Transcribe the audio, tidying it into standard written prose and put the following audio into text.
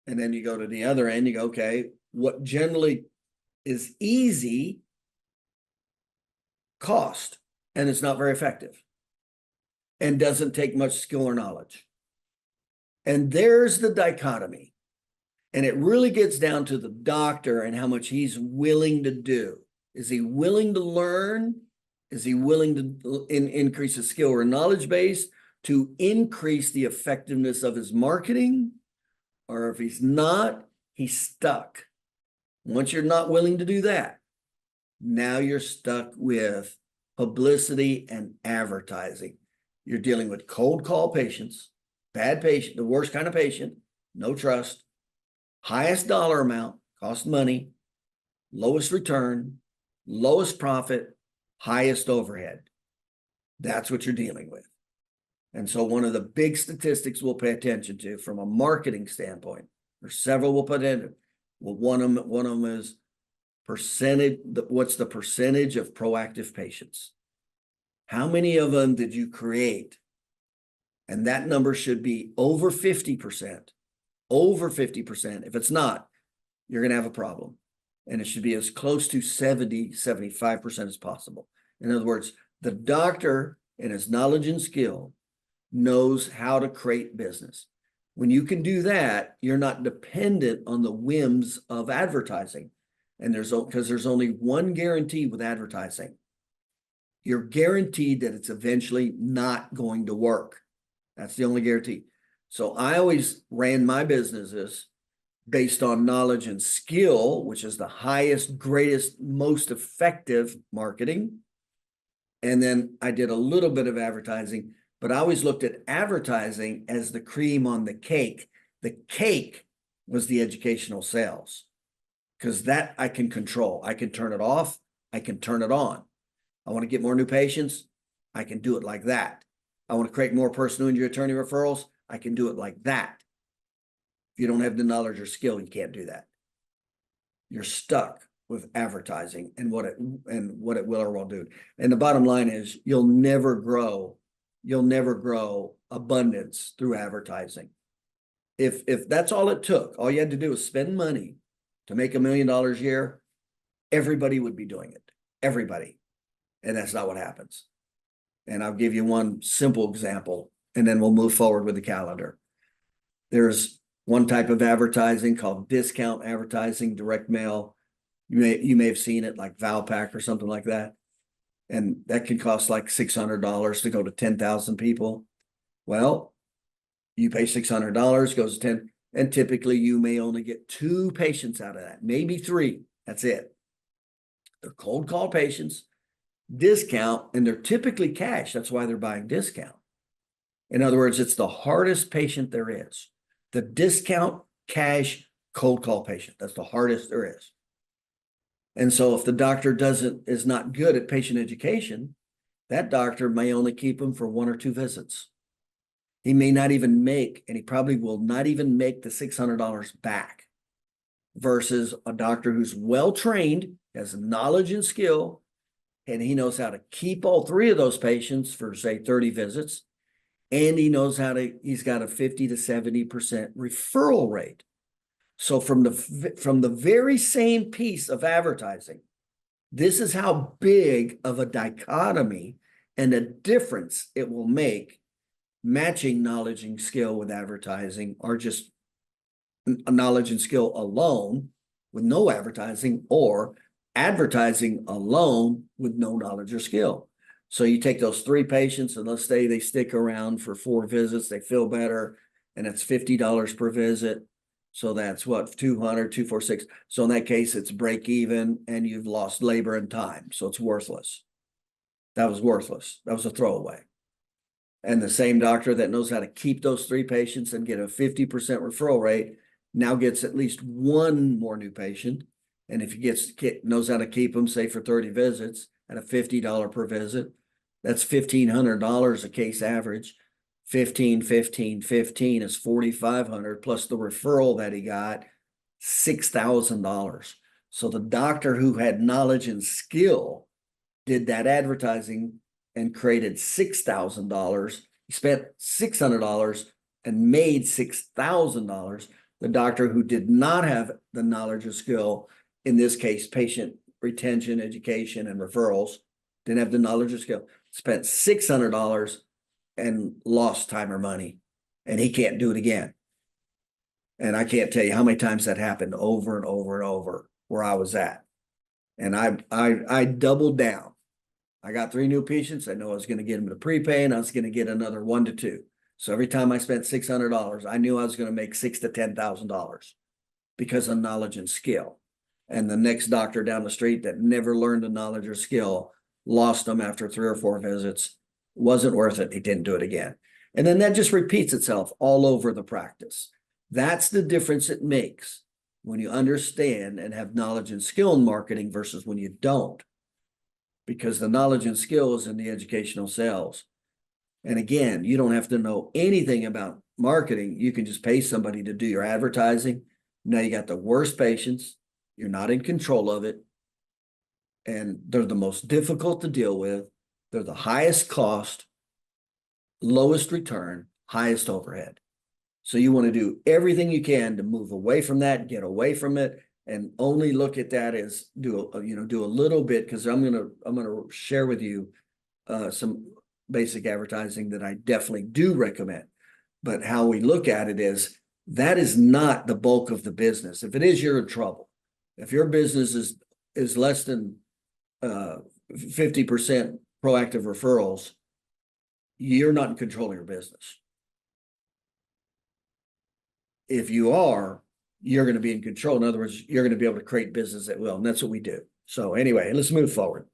And then you go to the other end, you go, okay, what generally is easy cost, and it's not very effective and doesn't take much skill or knowledge. And there's the dichotomy. And it really gets down to the doctor and how much he's willing to do. Is he willing to learn? Is he willing to increase his skill or knowledge base to increase the effectiveness of his marketing? Or if he's not, he's stuck. Once you're not willing to do that, now you're stuck with publicity and advertising. You're dealing with cold call patients, bad patient, the worst kind of patient, no trust, highest dollar amount, cost money, lowest return, lowest profit, highest overhead. That's what you're dealing with. And so one of the big statistics we'll pay attention to from a marketing standpoint, or several we'll put in, well, one of them is percentage, what's the percentage of proactive patients? How many of them did you create? And that number should be over 50%. Over 50%. If it's not, you're going to have a problem. And it should be as close to 70, 75% as possible. In other words, the doctor and his knowledge and skill knows how to create business. When you can do that, you're not dependent on the whims of advertising. And because there's only one guarantee with advertising. You're guaranteed that it's eventually not going to work. That's the only guarantee. So I always ran my businesses based on knowledge and skill, which is the highest, greatest, most effective marketing. And then I did a little bit of advertising, but I always looked at advertising as the cream on the cake. The cake was the educational sales, because that I can control. I can turn it off. I can turn it on. I want to get more new patients. I can do it like that. I want to create more personal injury attorney referrals. I can do it like that. If you don't have the knowledge or skill, you can't do that. You're stuck with advertising and what it will or won't do. And the bottom line is you'll never grow abundance through advertising. If that's all it took, all you had to do was spend money to make $1 million a year, everybody would be doing it. Everybody. And that's not what happens. And I'll give you one simple example, and then we'll move forward with the calendar. There's one type of advertising called discount advertising, direct mail. You may have seen it like Valpak or something like that. And that can cost like $600 to go to 10,000 people. Well, you pay $600, goes to 10, and typically you may only get 2 patients out of that, maybe 3. That's it. They're cold call patients, discount, and they're typically cash. That's why they're buying discount. In other words, it's the hardest patient there is. The discount cash cold call patient. That's the hardest there is. And so if the doctor is not good at patient education, that doctor may only keep them for 1 or 2 visits. He may not even make, and he probably will not even make the $600 back, versus a doctor who's well-trained, has knowledge and skill, and he knows how to keep all 3 of those patients for, say, 30 visits. And he knows he's got a 50 to 70% referral rate. So from the very same piece of advertising, this is how big of a dichotomy and a difference it will make matching knowledge and skill with advertising, or just knowledge and skill alone with no advertising, or advertising alone with no knowledge or skill. So you take those 3 patients, and let's say they stick around for 4 visits, they feel better, and it's $50 per visit. So that's what, 200, 246. So in that case, it's break even, and you've lost labor and time. So it's worthless. That was worthless. That was a throwaway. And the same doctor that knows how to keep those 3 patients and get a 50% referral rate now gets at least 1 more new patient. And if he knows how to keep them, say, for 30 visits at a $50 per visit, that's $1,500 a case average. 15 is $4,500, plus the referral that he got, $6,000. So the doctor who had knowledge and skill did that advertising and created $6,000. He spent $600 and made $6,000 The doctor who did not have the knowledge or skill, in this case, patient retention, education, and referrals, didn't have the knowledge or skill, spent $600 and lost time or money, and he can't do it again. And I can't tell you how many times that happened over and over and over where I was at. And I doubled down. I got 3 new patients. I know I was going to get them to prepay, and I was going to get another 1 to 2. So every time I spent $600, I knew I was going to make $6,000 to $10,000 because of knowledge and skill. And the next doctor down the street that never learned the knowledge or skill lost them after 3 or 4 visits. Wasn't worth it. He didn't do it again. And then that just repeats itself all over the practice. That's the difference it makes when you understand and have knowledge and skill in marketing versus when you don't. Because the knowledge and skill is in the educational sales. And again, you don't have to know anything about marketing. You can just pay somebody to do your advertising. Now you got the worst patients. You're not in control of it. And they're the most difficult to deal with. They're the highest cost, lowest return, highest overhead. So you want to do everything you can to move away from that, get away from it, and only look at that as do a little bit, because I'm gonna share with you some basic advertising that I definitely do recommend. But how we look at it is that is not the bulk of the business. If it is, you're in trouble. If your business is less than 50% proactive referrals, you're not in control of your business. If you are, you're going to be in control. In other words, you're going to be able to create business at will. And that's what we do. So anyway, let's move forward.